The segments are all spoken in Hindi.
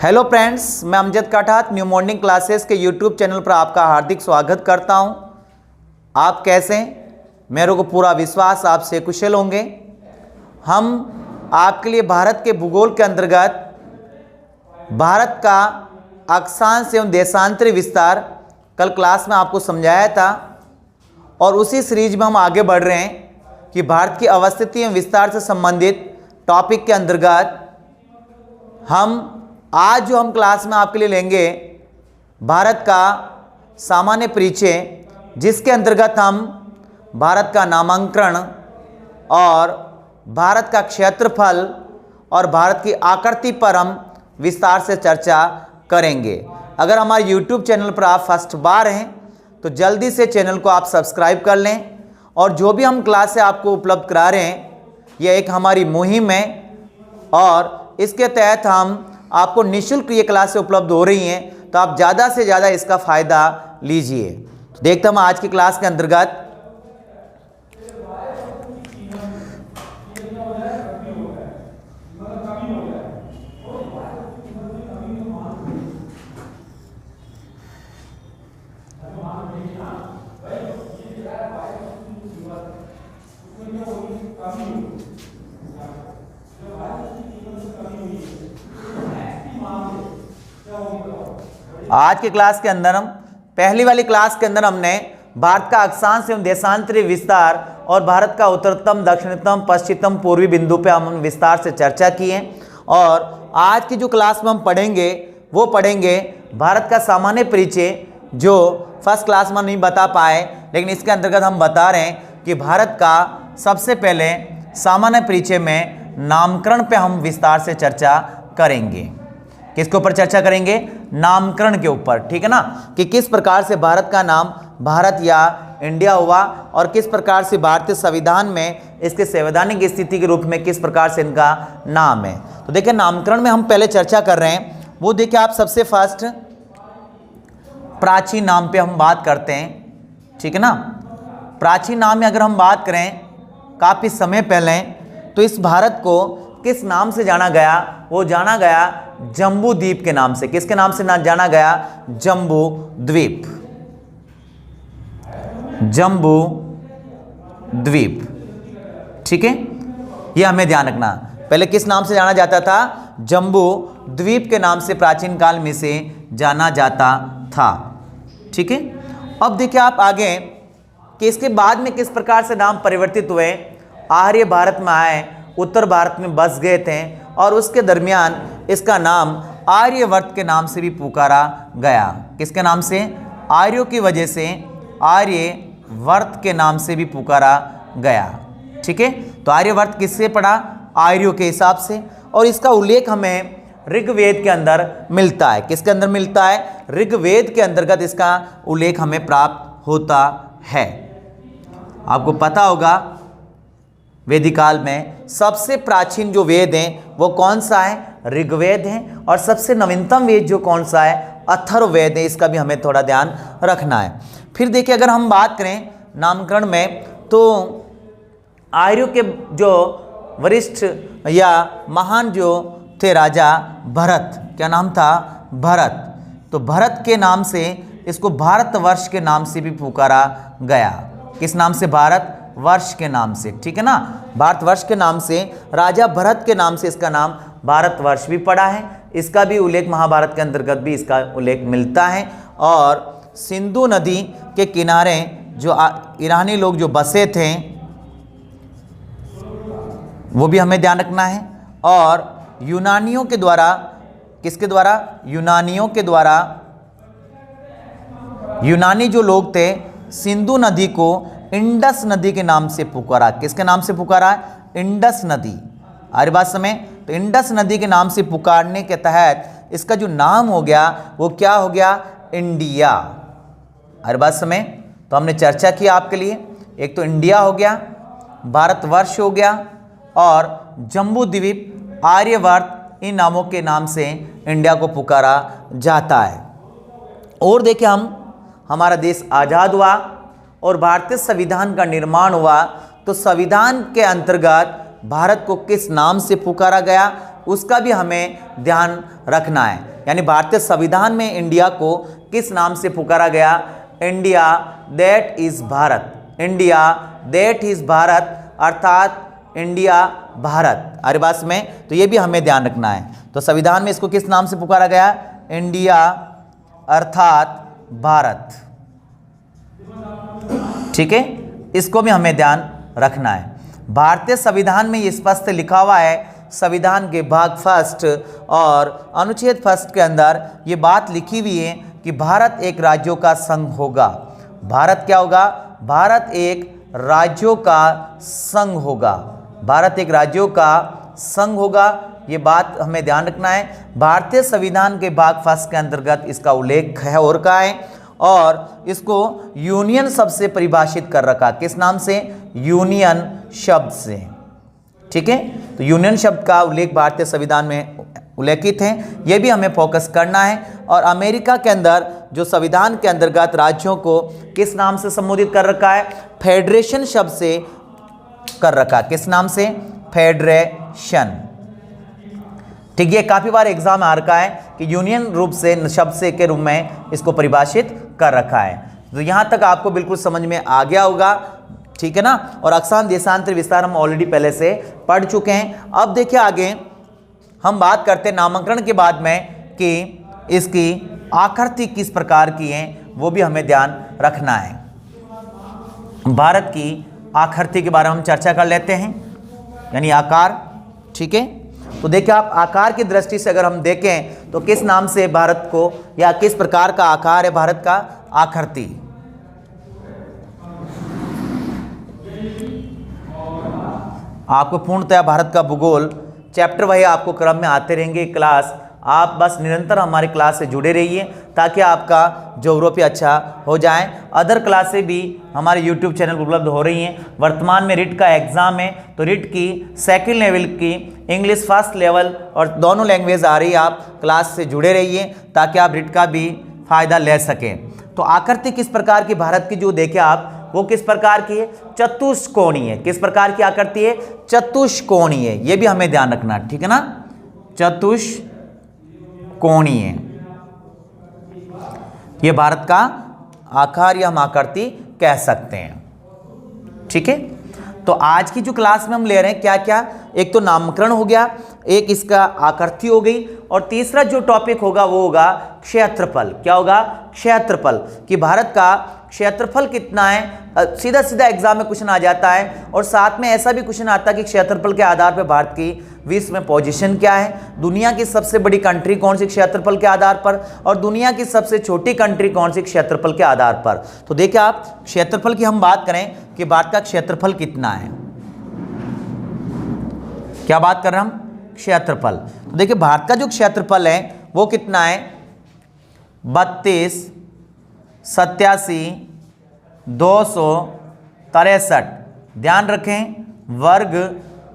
हेलो फ्रेंड्स, मैं Amjad Kathat new morning classes के यूट्यूब चैनल पर आपका हार्दिक स्वागत करता हूं। आप कैसे हैं? मेरे को पूरा विश्वास आपसे कुशल होंगे। हम आपके लिए भारत के भूगोल के अंतर्गत भारत का अक्षांश एवं देशांतरी विस्तार कल क्लास में आपको समझाया था और उसी सीरीज में हम आगे बढ़ रहे हैं कि भारत की अवस्थिति एवं विस्तार से संबंधित टॉपिक के अंतर्गत आज जो हम क्लास में आपके लिए लेंगे भारत का सामान्य परिचय, जिसके अंतर्गत हम भारत का नामांकन और भारत का क्षेत्रफल और भारत की आकृति पर हम विस्तार से चर्चा करेंगे। अगर हमारे YouTube चैनल पर आप फर्स्ट बार हैं तो जल्दी से चैनल को आप सब्सक्राइब कर लें और जो भी हम क्लासें आपको उपलब्ध करा रहे हैं यह एक हमारी मुहिम है और इसके तहत हम आपको निःशुल्क ये क्लासें उपलब्ध हो रही हैं, तो आप ज़्यादा से ज़्यादा इसका फ़ायदा लीजिए। तो देखते हम आज की क्लास के अंतर्गत आज की क्लास के अंदर हम पहली वाली क्लास के अंदर हमने भारत का अक्षांश एवं देशांतरी विस्तार और भारत का उत्तरतम, दक्षिणतम, पश्चिमतम, पूर्वी बिंदु पे हम विस्तार से चर्चा की है। और आज की जो क्लास में हम पढ़ेंगे वो पढ़ेंगे भारत का सामान्य परिचय, जो फर्स्ट क्लास में नहीं बता पाए, लेकिन इसके अंतर्गत हम बता रहे हैं कि भारत का सबसे पहले सामान्य परिचय में नामकरण पे हम विस्तार से चर्चा करेंगे। किसके ऊपर चर्चा करेंगे? नामकरण के ऊपर, ठीक है ना, कि किस प्रकार से भारत का नाम भारत या इंडिया हुआ और किस प्रकार से भारतीय संविधान में इसके संवैधानिक स्थिति के रूप में किस प्रकार से इनका नाम है। तो देखिए, नामकरण में हम पहले चर्चा कर रहे हैं, वो देखिए आप सबसे फर्स्ट प्राचीन नाम पे हम बात करते हैं, ठीक है ना। प्राचीन नाम में अगर हम बात करें काफ़ी समय पहले, तो इस भारत को किस नाम से जाना गया? वो जाना गया जम्बू द्वीप के नाम से। किसके नाम से जाना गया? जम्बू द्वीप। जम्बू द्वीप, ठीक है, ये हमें ध्यान रखना। पहले किस नाम से जाना जाता था? जम्बू द्वीप के नाम से प्राचीन काल में से जाना जाता था, ठीक है। अब देखिए आप आगे कि इसके बाद में किस प्रकार से नाम परिवर्तित हुए। आर्य भारत में आए, उत्तर भारत में बस गए थे और उसके दरमियान इसका नाम आर्यवर्त के नाम से भी पुकारा गया। किसके नाम से? आर्यों की वजह से आर्यवर्त के नाम से भी पुकारा गया, ठीक है। तो आर्यवर्त किससे पड़ा? आर्यों के हिसाब से। और इसका उल्लेख हमें ऋग्वेद के अंदर मिलता है। किसके अंदर मिलता है? ऋग्वेद के अंतर्गत इसका उल्लेख हमें प्राप्त होता है। आपको पता होगा वैदिक काल में सबसे प्राचीन जो वेद हैं वो कौन सा है? ऋग्वेद है। और सबसे नवीनतम वेद जो कौन सा है? अथर्ववेद है। इसका भी हमें थोड़ा ध्यान रखना है। फिर देखिए, अगर हम बात करें नामकरण में, तो आर्यों के जो वरिष्ठ या महान जो थे राजा भरत, क्या नाम था? भरत। तो भरत के नाम से इसको भारतवर्ष के नाम से भी पुकारा गया। किस नाम से? भारत वर्ष के नाम से, ठीक है ना। भारतवर्ष के नाम से, राजा भरत के नाम से इसका नाम भारतवर्ष भी पड़ा है। इसका भी उल्लेख महाभारत के अंतर्गत भी इसका उल्लेख मिलता है। और सिंधु नदी के किनारे जो ईरानी लोग जो बसे थे वो भी हमें ध्यान रखना है। और यूनानियों के द्वारा, किसके द्वारा? यूनानियों के द्वारा, यूनानी जो लोग थे सिंधु नदी को इंडस नदी के नाम से पुकारा। किसके नाम से पुकारा? इंडस नदी। हर बात समय, तो इंडस नदी के नाम से पुकारने के तहत इसका जो नाम हो गया वो क्या हो गया? इंडिया। हर बात समय, तो हमने चर्चा की आपके लिए, एक तो इंडिया हो गया, भारतवर्ष हो गया और जम्बू द्वीप, आर्यवर्त, इन नामों के नाम से इंडिया को पुकारा जाता है। और देखिए, हमारा देश आज़ाद हुआ और भारतीय संविधान का निर्माण हुआ, तो संविधान के अंतर्गत भारत को किस नाम से पुकारा गया? उसका भी हमें ध्यान रखना है। यानी भारतीय संविधान में इंडिया को किस नाम से पुकारा गया? India that is Bharat, India that is Bharat, अर्थात इंडिया भारत। अरे बात में तो ये भी हमें ध्यान रखना है। तो संविधान में इसको किस नाम से पुकारा गया? इंडिया अर्थात भारत। ठीक है, इसको भी हमें ध्यान रखना है। भारतीय संविधान में ये स्पष्ट लिखा हुआ है, संविधान के भाग फर्स्ट और अनुच्छेद फर्स्ट के अंदर ये बात लिखी हुई है कि भारत एक राज्यों का संघ होगा। भारत क्या होगा? भारत एक राज्यों का संघ होगा। भारत एक राज्यों का संघ होगा, ये बात हमें ध्यान रखना है। भारतीय संविधान के भाग फर्स्ट के अंतर्गत इसका उल्लेख है और का है, और इसको यूनियन शब्द से परिभाषित कर रखा। किस नाम से? यूनियन शब्द से। ठीक है, तो यूनियन शब्द का उल्लेख भारतीय संविधान में उल्लेखित है, यह भी हमें फोकस करना है। और अमेरिका के अंदर जो संविधान के अंतर्गत राज्यों को किस नाम से संबोधित कर रखा है? फेडरेशन शब्द से कर रखा। किस नाम से? फेडरेशन। ठीक, ये काफी बार एग्जाम आ रखा है कि यूनियन रूप से शब्द से के रूप में इसको परिभाषित कर रखा है। तो यहां तक आपको बिल्कुल समझ में आ गया होगा। ठीक है ना। और अक्षांश देशांतर विस्तार हम ऑलरेडी पहले से पढ़ चुके हैं। अब देखिए आगे हम बात करते हैं नामकरण के बाद में कि इसकी आकृति किस प्रकार की है, वो भी हमें ध्यान रखना है। भारत की आकृति के बारे में हम चर्चा कर लेते हैं, यानी आकार। ठीक है, तो देखिए आप आकार की दृष्टि से अगर हम देखें तो किस नाम से भारत को, या किस प्रकार का आकार है भारत का? आकृति। आपको पूर्णतः भारत का भूगोल चैप्टर वही आपको क्रम में आते रहेंगे क्लास। आप बस निरंतर हमारी क्लास से जुड़े रहिए ताकि आपका ज्योग्राफी अच्छा हो जाए। अदर क्लासें भी हमारे यूट्यूब चैनल पर उपलब्ध हो रही हैं। वर्तमान में रिट का एग्ज़ाम है, तो रिट की सेकंड लेवल की इंग्लिश फर्स्ट लेवल और दोनों लैंग्वेज आ रही है। आप क्लास से जुड़े रहिए ताकि आप रिट का भी फ़ायदा ले सकें। तो आकृति किस प्रकार की भारत की जो देखें आप, वो किस प्रकार की है? चतुष्कोणीय। किस प्रकार की आकृति है? चतुष्कोणीय। ये भी हमें ध्यान रखना, ठीक है ना। चतुष्कोणीय ये भारत का आकार या हम आकृति कह सकते हैं। ठीक है, तो आज की जो क्लास में हम ले रहे हैं क्या क्या, एक तो नामकरण हो गया, एक इसका आकृति हो गई, और तीसरा जो टॉपिक होगा वो होगा क्षेत्रफल। क्या होगा? क्षेत्रफल, कि भारत का क्षेत्रफल कितना है। सीधा सीधा एग्जाम में क्वेश्चन आ जाता है, और साथ में ऐसा भी क्वेश्चन आता है कि क्षेत्रफल के आधार पर भारत की विश्व में पोजीशन क्या है, दुनिया की सबसे बड़ी कंट्री कौन सी क्षेत्रफल के आधार पर, और दुनिया की सबसे छोटी कंट्री कौन सी क्षेत्रफल के आधार पर। तो देखिए आप क्षेत्रफल की हम बात करें कि भारत का क्षेत्रफल कितना है। क्या बात कर रहे हैं हम? क्षेत्रफल। तो देखिए भारत का जो क्षेत्रफल है वो कितना है? 32,87,263 ध्यान रखें वर्ग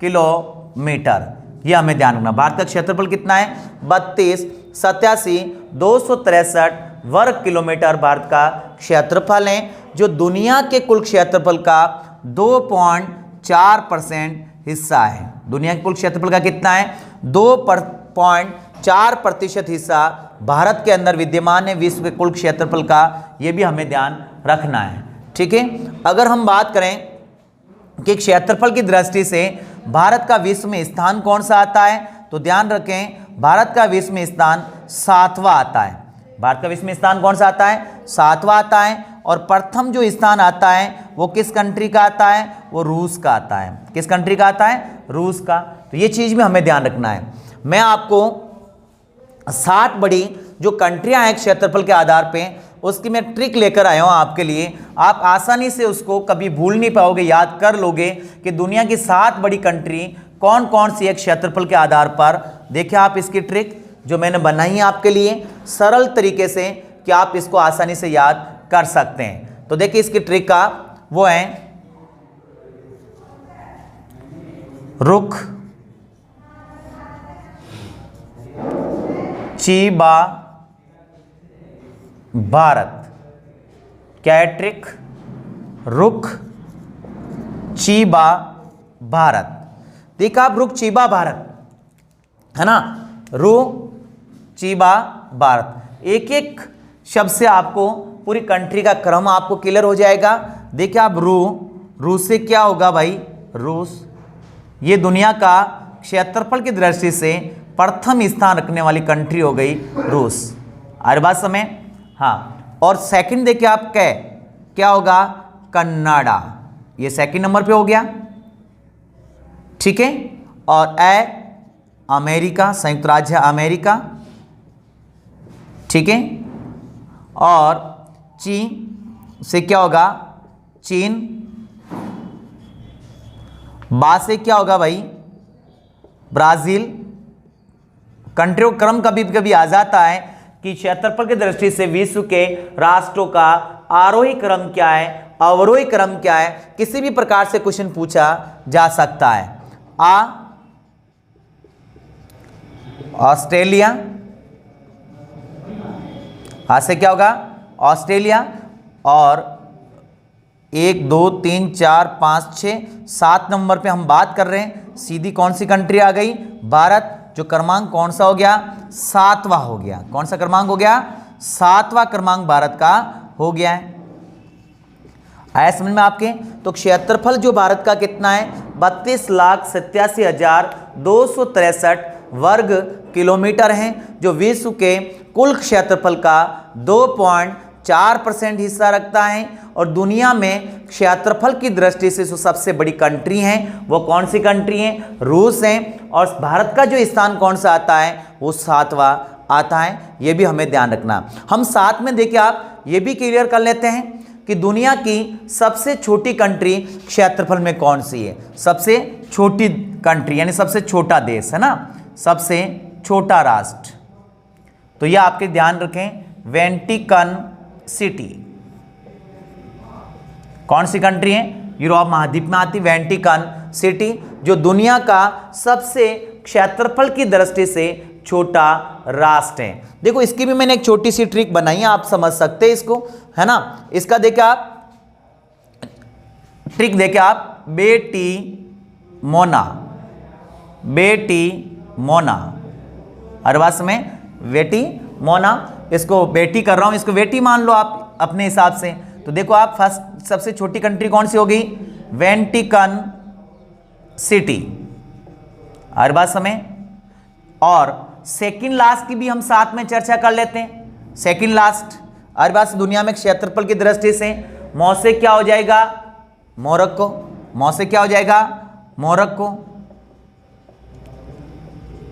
किलोमीटर। ये हमें ध्यान रखना। भारत का क्षेत्रफल कितना है? 32,87,263 वर्ग किलोमीटर भारत का क्षेत्रफल है, जो दुनिया के कुल क्षेत्रफल का 2.4% हिस्सा है। दुनिया के कुल क्षेत्रफल का कितना है? 2.4% हिस्सा भारत के अंदर विद्यमान है विश्व के कुल क्षेत्रफल का। यह भी हमें ध्यान रखना है। ठीक है, अगर हम बात करें कि क्षेत्रफल की दृष्टि से भारत का विश्व में स्थान कौन सा आता है, तो ध्यान रखें भारत का विश्व में स्थान 7वां आता है। भारत का विश्व में स्थान कौन सा आता है? 7वां आता है। और प्रथम जो स्थान आता है वो किस कंट्री का आता है? वो रूस का आता है। किस कंट्री का आता है? रूस का। तो ये चीज़ में हमें ध्यान रखना है। मैं आपको 60 बड़ी जो कंट्रियां हैं क्षेत्रफल के आधार पे, उसकी मैं ट्रिक लेकर आया हूं आपके लिए। आप आसानी से उसको कभी भूल नहीं पाओगे, याद कर लोगे कि दुनिया की 7 बड़ी कंट्री कौन कौन सी है क्षेत्रफल के आधार पर। देखिए आप इसकी ट्रिक जो मैंने बनाई है आपके लिए सरल तरीके से, कि आप इसको आसानी से याद कर सकते हैं। तो देखिए इसकी ट्रिक का वो है रुख, चीबा, भारत। क्या है ट्रिक? रुख, चीबा, भारत। देखा आप रुख, चीबा, भारत। है ना, रुचिबा भारत। एक एक शब्द से आपको पूरी कंट्री का क्रम आपको क्लियर हो जाएगा। देखिए आप रूस से क्या होगा भाई, रूस, ये दुनिया का क्षेत्रफल की दृष्टि से प्रथम स्थान रखने वाली कंट्री हो गई रूस। हर बात समय, हाँ। और सेकंड देखिए आप क्या होगा, कनाडा, ये सेकंड नंबर पे हो गया, ठीक है। और अमेरिका, संयुक्त राज्य अमेरिका, ठीक है। और चीन से क्या होगा, चीन। बा से क्या होगा भाई, ब्राजील। कंट्रियों क्रम कभी कभी आ जाता है कि क्षेत्रफल की दृष्टि से विश्व के राष्ट्रों का आरोही क्रम क्या है, अवरोही क्रम क्या है, किसी भी प्रकार से क्वेश्चन पूछा जा सकता है। ऑस्ट्रेलिया, आ से क्या होगा, ऑस्ट्रेलिया। और 1 2 3 4 5 6 7 नंबर पे हम बात कर रहे हैं, सीधी कौन सी कंट्री आ गई, भारत, जो क्रमांक कौन सा हो गया, 7वां हो गया। कौन सा क्रमांक हो गया, 7वां क्रमांक भारत का हो गया है। आया समझ में आपके? तो क्षेत्रफल जो भारत का कितना है, 32,87,263 वर्ग किलोमीटर है, जो विश्व के कुल क्षेत्रफल का 2.4% हिस्सा रखता है। और दुनिया में क्षेत्रफल की दृष्टि से जो सबसे बड़ी कंट्री है वो कौन सी कंट्री है, रूस है। और भारत का जो स्थान कौन सा आता है, वो 7वां आता है। ये भी हमें ध्यान रखना। हम साथ में देखिए आप ये भी क्लियर कर लेते हैं कि दुनिया की सबसे छोटी कंट्री क्षेत्रफल में कौन सी है। सबसे छोटी कंट्री यानी सबसे छोटा देश है ना, सबसे छोटा राष्ट्र, तो यह आपके ध्यान रखें, वेटिकन सिटी। कौन सी कंट्री है, यूरोप महाद्वीप में आती वेटिकन सिटी, जो दुनिया का सबसे क्षेत्रफल की दृष्टि से छोटा राष्ट्र है। देखो इसकी भी मैंने एक छोटी सी ट्रिक बनाई है, आप समझ सकते हैं इसको, है ना। इसका देखिए आप ट्रिक देखिए आप, बेटी मोना, बेटी मोना, हर बात में बेटी मोना, इसको बेटी कर रहा हूं, इसको बेटी मान लो आप अपने हिसाब से। तो देखो आप फर्स्ट सबसे छोटी कंट्री कौन सी हो गई, वेटिकन सिटी, हर बात समय। और सेकंड लास्ट की भी हम साथ में चर्चा कर लेते हैं। सेकंड लास्ट हर बात दुनिया में क्षेत्रफल की दृष्टि से मौ से क्या हो जाएगा, मोरक्को, मौ से क्या हो जाएगा, मोरक्को,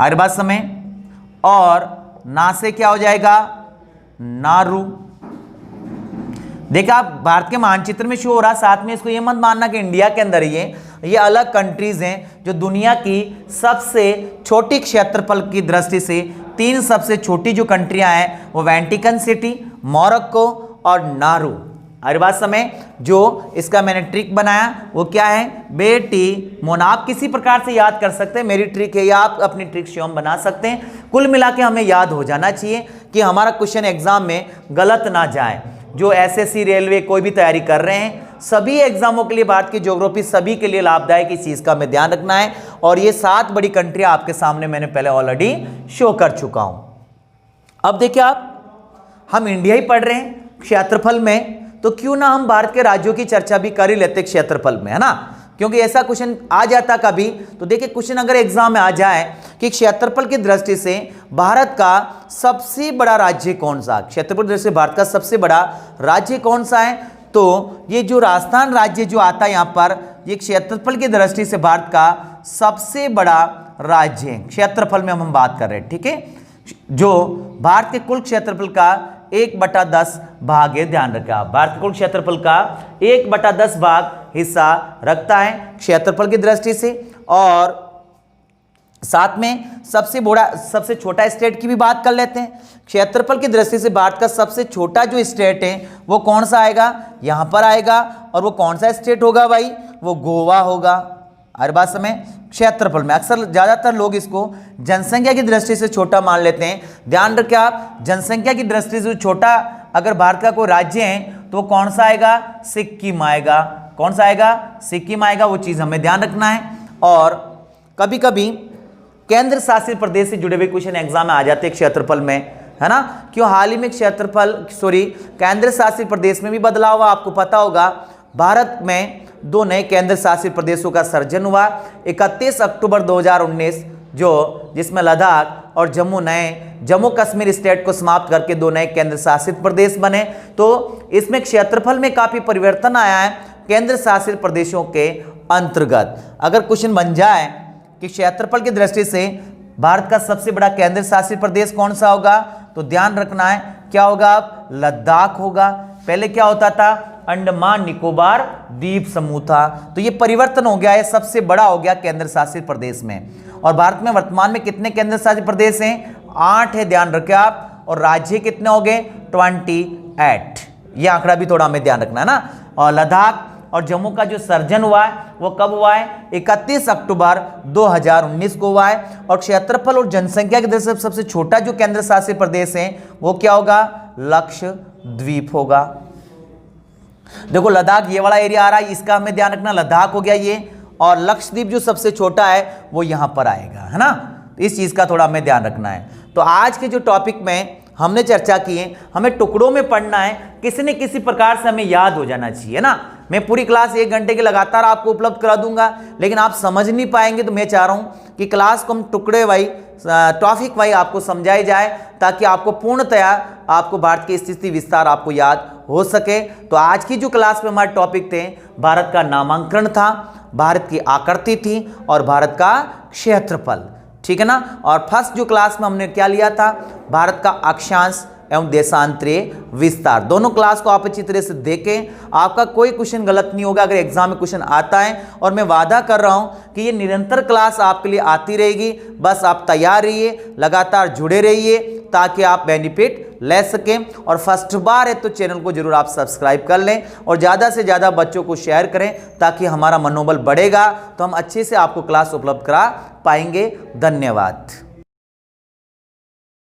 हर बात समय। और ना से क्या हो जाएगा, नारू। देखिए आप भारत के मानचित्र में शो हो रहा, साथ में इसको ये मत मानना कि इंडिया के अंदर ही है, ये अलग कंट्रीज हैं जो दुनिया की सबसे छोटी क्षेत्रफल की दृष्टि से 3 सबसे छोटी जो कंट्रियां हैं वो वेटिकन सिटी, मोरक्को और नारू। हर बात समय जो इसका मैंने ट्रिक बनाया वो क्या है, बेटी मोना। आप किसी प्रकार से याद कर सकते हैं, मेरी ट्रिक है, या आप अपनी ट्रिक स्वयं बना सकते हैं। कुल मिला के हमें याद हो जाना चाहिए कि हमारा क्वेश्चन एग्जाम में गलत ना जाए। जो एसएससी, रेलवे कोई भी तैयारी कर रहे हैं, सभी एग्जामों के लिए, भारत की ज्योग्राफी सभी के लिए लाभदायक, इस चीज का हमें ध्यान रखना है। और ये 7 बड़ी कंट्रियां आपके सामने मैंने पहले ऑलरेडी शो कर चुका हूं। अब देखिए आप, हम इंडिया ही पढ़ रहे हैं क्षेत्रफल में, तो क्यों ना हम भारत के राज्यों की चर्चा भी कर ही लेते क्षेत्रफल में, है ना। क्योंकि ऐसा क्वेश्चन आ जाता कभी, तो देखिए क्वेश्चन अगर एग्जाम में आ जाए कि क्षेत्रफल की दृष्टि से भारत का सबसे बड़ा राज्य कौन सा, क्षेत्रफल की दृष्टि से भारत का सबसे बड़ा राज्य कौन सा है, तो ये जो राजस्थान राज्य जो आता है यहाँ पर, ये क्षेत्रफल की दृष्टि से भारत का सबसे बड़ा राज्य है। क्षेत्रफल में हम बात कर रहे हैं, ठीक है, जो भारत के कुल क्षेत्रफल का 1/10 भाग है। ध्यान रखा, भारत के कुल क्षेत्रफल का 1/10 भाग हिस्सा रखता है क्षेत्रफल की दृष्टि से। और साथ में सबसे छोटा स्टेट की भी बात कर लेते हैं। क्षेत्रफल की दृष्टि से भारत का सबसे छोटा जो स्टेट है वो कौन सा आएगा, यहां पर आएगा। और वो कौन सा स्टेट होगा भाई, वो गोवा होगा। हर बात समय क्षेत्रफल में अक्सर ज्यादातर लोग इसको जनसंख्या की दृष्टि से छोटा मान लेते हैं। ध्यान रखें आप, जनसंख्या की दृष्टि से छोटा अगर भारत का कोई राज्य है तो वो कौन सा आएगा, सिक्किम आएगा। कौन सा आएगा, सिक्किम आएगा, वो चीज हमें ध्यान रखना है। और कभी कभी केंद्र शासित प्रदेश से जुड़े हुए क्वेश्चन एग्जाम में आ जाते हैं क्षेत्रफल में, है ना। क्यों हाल ही में केंद्र शासित प्रदेश में भी बदलाव हुआ। आपको पता होगा भारत में 2 नए केंद्र शासित प्रदेशों का सर्जन हुआ 31 अक्टूबर 2019, जिसमें लद्दाख और जम्मू कश्मीर स्टेट को समाप्त करके 2 नए केंद्र शासित प्रदेश बने। तो इसमें क्षेत्रफल में काफी परिवर्तन आया है केंद्र शासित प्रदेशों के अंतर्गत। अगर क्वेश्चन बन जाए कि क्षेत्रफल की दृष्टि से भारत का सबसे बड़ा केंद्र शासित प्रदेश कौन सा होगा, तो ध्यान रखना है क्या होगा, लद्दाख होगा। पहले क्या होता था, अंडमान निकोबार द्वीप समूह था। तो ये परिवर्तन हो गया है, सबसे बड़ा हो गया केंद्र शासित प्रदेश में। और भारत में वर्तमान में कितने केंद्र शासित प्रदेश हैं, 8 है, ध्यान रखें आप। और राज्य कितने हो गए, 28। ये आंकड़ा भी थोड़ा हमें ध्यान रखना है ना। और लद्दाख और जम्मू का जो सर्जन हुआ है वो कब हुआ है, 31 अक्टूबर 2019 को हुआ है। और क्षेत्रफल और जनसंख्या की दृष्टि से सबसे छोटा जो केंद्र शासित प्रदेश है वो क्या होगा, लक्षद्वीप होगा। देखो लद्दाख ये वाला एरिया आ रहा है, इसका हमें ध्यान रखना, लद्दाख हो गया ये। और लक्षद्वीप जो सबसे छोटा है वो यहां पर आएगा, है ना। इस चीज का थोड़ा हमें ध्यान रखना है। तो आज के जो टॉपिक में हमने चर्चा की है, हमें टुकड़ों में पढ़ना है, किसी न किसी प्रकार से हमें याद हो जाना चाहिए ना। मैं पूरी क्लास 1 घंटे की लगातार आपको उपलब्ध करा दूंगा, लेकिन आप समझ नहीं पाएंगे। तो मैं चाह रहा हूं कि क्लास को हम टुकड़े वाई टॉपिक वाई आपको समझाई जाए, ताकि आपको पूर्णतया आपको भारत की स्थिति विस्तार आपको याद हो सके। तो आज की जो क्लास में हमारे टॉपिक थे, भारत का नामांकन था, भारत की आकृति थी और भारत का क्षेत्रफल, ठीक है ना। और फर्स्ट जो क्लास में हमने क्या लिया था, भारत का अक्षांश एवं देशांतरीय विस्तार। दोनों क्लास को आप अच्छी तरह से देखें, आपका कोई क्वेश्चन गलत नहीं होगा अगर एग्जाम में क्वेश्चन आता है। और मैं वादा कर रहा हूं कि ये निरंतर क्लास आपके लिए आती रहेगी। बस आप तैयार रहिए, लगातार जुड़े रहिए, ताकि आप बेनिफिट ले सकें। और फर्स्ट बार है तो चैनल को जरूर आप सब्सक्राइब कर लें और ज़्यादा से ज़्यादा बच्चों को शेयर करें, ताकि हमारा मनोबल बढ़ेगा, तो हम अच्छे से आपको क्लास उपलब्ध करा पाएंगे। धन्यवाद।